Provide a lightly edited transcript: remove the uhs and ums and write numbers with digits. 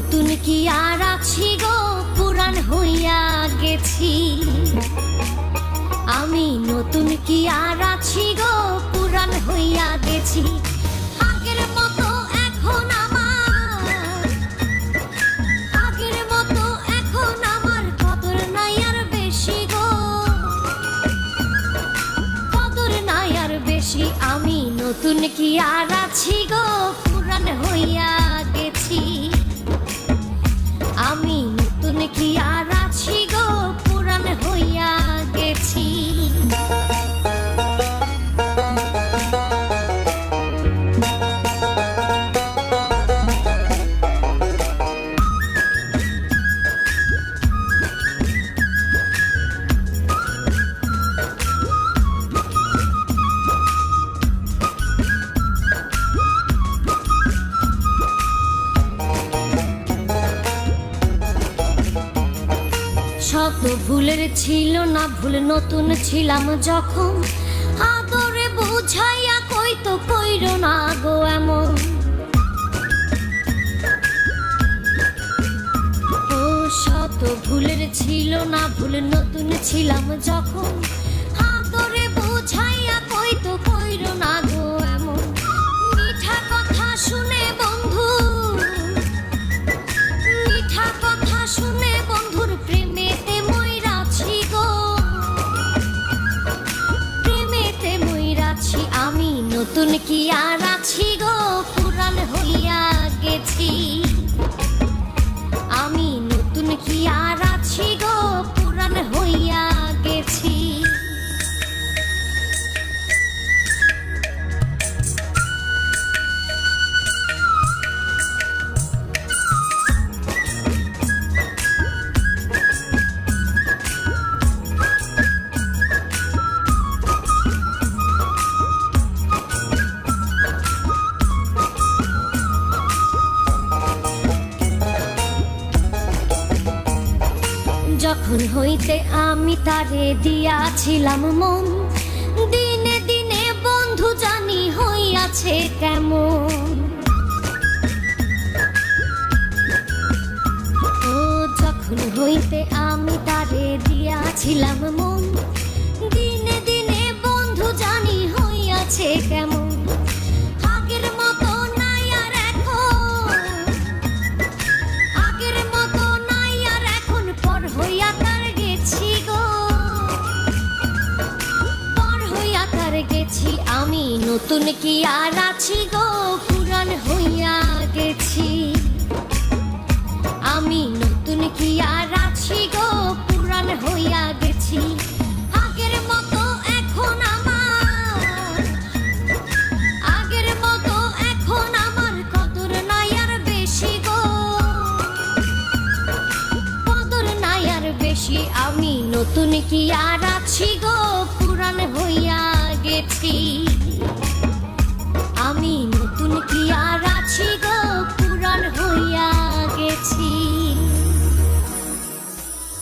নতুন কি আর আছি গো, পুরান হইয়া গেছি। আমি নতুন কি আর আছি গো, পুরান হইয়া গেছি। আগের মতো এখন আমার, আগের মতো এখন আমার কদর নাই আর বেশি গো, কদর নাই আর বেশি। আমি নতুন কি আর আছি গো, পুরান হইয়া গেছি। আমি নতুন কি আর আছি গো, পুরান হইয়া গেছি। শত ভুলের ছিল না ভুল, নতুন ছিলাম যখন। আদরে বুঝাইয়া কইতো কইরো না গো এমন। ও শত ভুলের ছিল না ভুল, নতুন ছিলাম যখন। আদরে বুঝাইয়া কইতো কইরো না গো এমন। মিঠা কথা শুনে বন্ধু, মিঠা কথা শুনে বন্ধুর প্রেমেতে মইরাছি গো, প্রেমেতে মইরাছি। আমি নতুন কি আর আছি গো, পুরান হইয়া গেছি। আমি নতুন কি আর আছি গো, পুরান হইয়া গেছি। যখন হইতে আমি তারে দিয়াছিলাম মন, দিনে দিনে বন্ধু জানি হইয়াছে কেমন। ও যখন হইতে আমি তারে দিয়াছিলাম মন, দিনে দিনে বন্ধু জানি হইয়াছে কেমন। আগের মতো নাই আর এখন, আগের মতো নাই আর এখন, পর হইয়া তার গেছি গো, পর হইয়া তার গেছি। আমি নতুন কি আর আছি গো, পুরান হইয়া গেছি। আমি নতুন কি আর আছি গো, পুরান হইয়া গেছি। আগের মতো এখন আমার, আগের মতো এখন আমার কদর নাই আর বেশি গো, কদর নাই আর বেশি। আমি নতুন কি আর আছি গো, পুরান হইয়া গেছি।